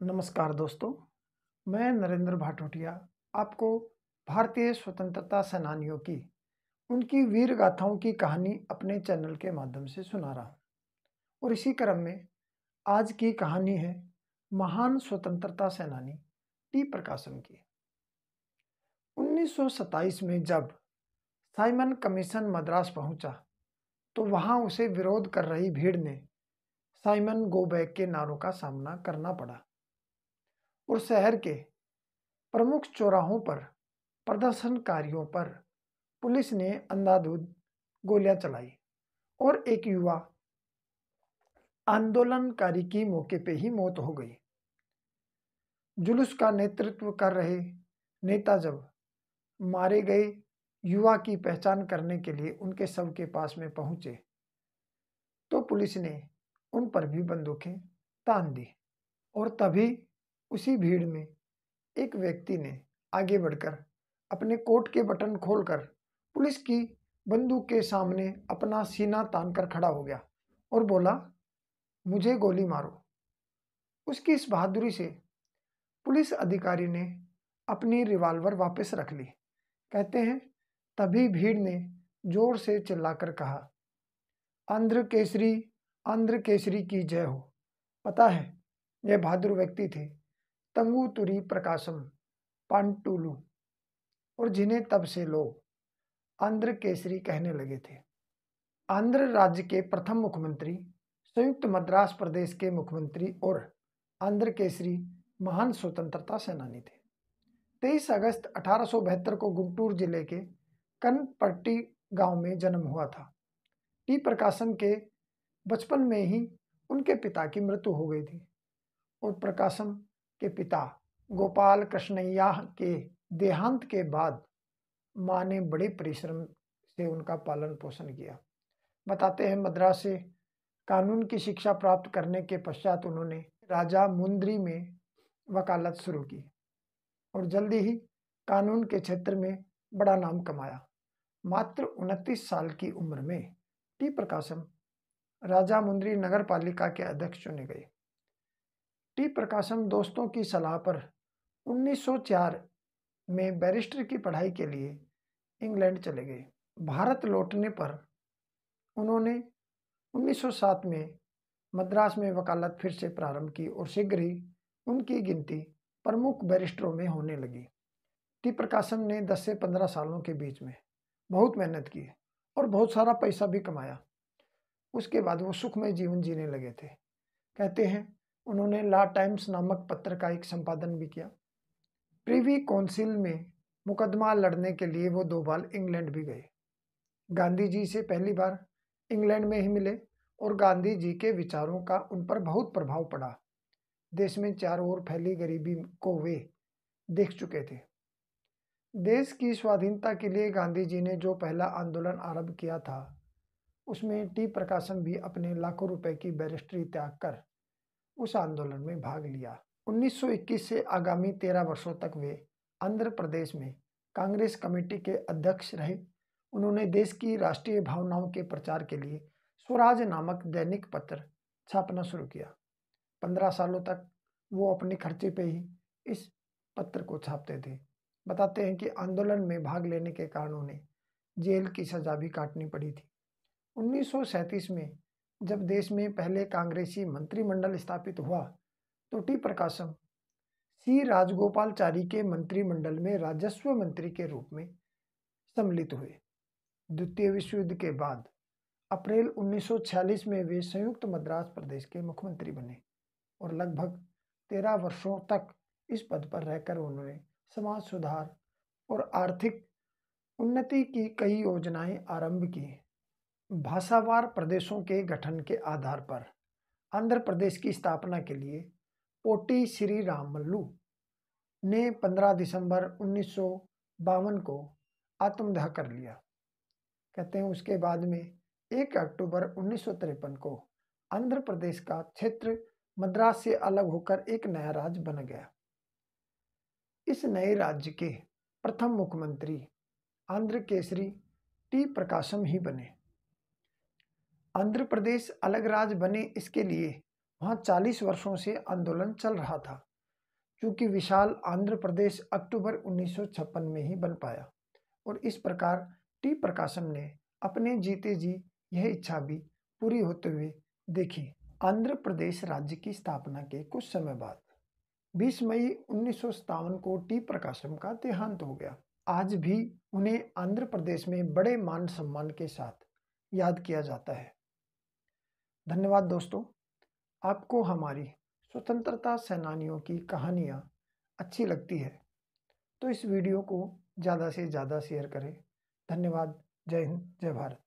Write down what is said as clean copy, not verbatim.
नमस्कार दोस्तों, मैं नरेंद्र भाटोटिया आपको भारतीय स्वतंत्रता सेनानियों की उनकी वीर गाथाओं की कहानी अपने चैनल के माध्यम से सुना रहा हूँ। और इसी क्रम में आज की कहानी है महान स्वतंत्रता सेनानी टी प्रकाशम की। 1927 में जब साइमन कमीशन मद्रास पहुंचा तो वहां उसे विरोध कर रही भीड़ ने साइमन गो बैक के नारों का सामना करना पड़ा और शहर के प्रमुख चौराहों पर प्रदर्शनकारियों पर पुलिस ने अंधाधुंध गोलियां चलाई और एक युवा आंदोलनकारी की मौके पे ही मौत हो गई। जुलूस का नेतृत्व कर रहे नेता जब मारे गए युवा की पहचान करने के लिए उनके शव के पास में पहुंचे तो पुलिस ने उन पर भी बंदूकें तान दी और तभी उसी भीड़ में एक व्यक्ति ने आगे बढ़कर अपने कोट के बटन खोलकर पुलिस की बंदूक के सामने अपना सीना तानकर खड़ा हो गया और बोला, मुझे गोली मारो। उसकी इस बहादुरी से पुलिस अधिकारी ने अपनी रिवॉल्वर वापस रख ली। कहते हैं तभी भीड़ ने जोर से चिल्लाकर कहा, आंध्र केसरी की जय हो। पता है यह बहादुर व्यक्ति थे तंगुतुरी प्रकाशम पांटुलु और जिन्हें तब से लोग आंध्र केसरी कहने लगे थे। आंध्र राज्य के प्रथम मुख्यमंत्री, संयुक्त मद्रास प्रदेश के मुख्यमंत्री और आंध्र केसरी महान स्वतंत्रता सेनानी थे। 23 अगस्त 1872 को गुंटूर जिले के कनपट्टी गांव में जन्म हुआ था। टी प्रकाशम के बचपन में ही उनके पिता की मृत्यु हो गई थी और प्रकाशम के पिता गोपाल कृष्णैया के देहांत के बाद माँ ने बड़े परिश्रम से उनका पालन पोषण किया। बताते हैं मद्रास से कानून की शिक्षा प्राप्त करने के पश्चात उन्होंने राजा मुंद्री में वकालत शुरू की और जल्दी ही कानून के क्षेत्र में बड़ा नाम कमाया। मात्र 29 साल की उम्र में टी प्रकाशम राजा मुंद्री नगर पालिका के अध्यक्ष चुने गए। टी प्रकाशम दोस्तों की सलाह पर 1904 में बैरिस्टर की पढ़ाई के लिए इंग्लैंड चले गए। भारत लौटने पर उन्होंने 1907 में मद्रास में वकालत फिर से प्रारंभ की और शीघ्र ही उनकी गिनती प्रमुख बैरिस्टरों में होने लगी। टी प्रकाशम ने 10 से 15 सालों के बीच में बहुत मेहनत की और बहुत सारा पैसा भी कमाया। उसके बाद वो सुखमय जीवन जीने लगे थे। कहते हैं उन्होंने ला टाइम्स नामक पत्र का एक संपादन भी किया। प्रिवी काउंसिल में मुकदमा लड़ने के लिए वो 2 बार इंग्लैंड भी गए। गांधी जी से पहली बार इंग्लैंड में ही मिले और गांधी जी के विचारों का उन पर बहुत प्रभाव पड़ा। देश में चारों ओर फैली गरीबी को वे देख चुके थे। देश की स्वाधीनता के लिए गांधी जी ने जो पहला आंदोलन आरंभ किया था उसमें टी प्रकाशम भी अपने लाखों रुपए की बैरिस्टरी त्याग कर उस आंदोलन में भाग लिया। 1921 से आगामी 13 वर्षों तक वे आंध्र प्रदेश में कांग्रेस कमेटी के अध्यक्ष रहे। उन्होंने देश की राष्ट्रीय भावनाओं के प्रचार के लिए स्वराज नामक दैनिक पत्र छापना शुरू किया। 15 सालों तक वो अपने खर्चे पे ही इस पत्र को छापते थे। बताते हैं कि आंदोलन में भाग लेने के कारण उन्हें जेल की सजा भी काटनी पड़ी थी। 1937 में जब देश में पहले कांग्रेसी मंत्रिमंडल स्थापित हुआ तो टी प्रकाशम सी राजगोपालचारी के मंत्रिमंडल में राजस्व मंत्री के रूप में सम्मिलित हुए। द्वितीय विश्व युद्ध के बाद अप्रैल 1946 में वे संयुक्त मद्रास प्रदेश के मुख्यमंत्री बने और लगभग 13 वर्षों तक इस पद पर रहकर उन्होंने समाज सुधार और आर्थिक उन्नति की कई योजनाएं आरंभ की। भाषावार प्रदेशों के गठन के आधार पर आंध्र प्रदेश की स्थापना के लिए पोटी श्री रामल्लू ने 15 दिसंबर 1952 को आत्मदाह कर लिया। कहते हैं उसके बाद में 1 अक्टूबर 1953 को आंध्र प्रदेश का क्षेत्र मद्रास से अलग होकर एक नया राज्य बन गया। इस नए राज्य के प्रथम मुख्यमंत्री आंध्र केसरी टी प्रकाशम ही बने। आंध्र प्रदेश अलग राज्य बने इसके लिए वहाँ 40 वर्षों से आंदोलन चल रहा था। चूंकि विशाल आंध्र प्रदेश अक्टूबर 1956 में ही बन पाया और इस प्रकार टी प्रकाशम ने अपने जीते जी यह इच्छा भी पूरी होते हुए देखी। आंध्र प्रदेश राज्य की स्थापना के कुछ समय बाद 20 मई 1957 को टी प्रकाशम का देहांत हो गया। आज भी उन्हें आंध्र प्रदेश में बड़े मान सम्मान के साथ याद किया जाता है। धन्यवाद दोस्तों। आपको हमारी स्वतंत्रता सेनानियों की कहानियाँ अच्छी लगती है तो इस वीडियो को ज़्यादा से ज़्यादा शेयर करें। धन्यवाद। जय हिंद, जय भारत।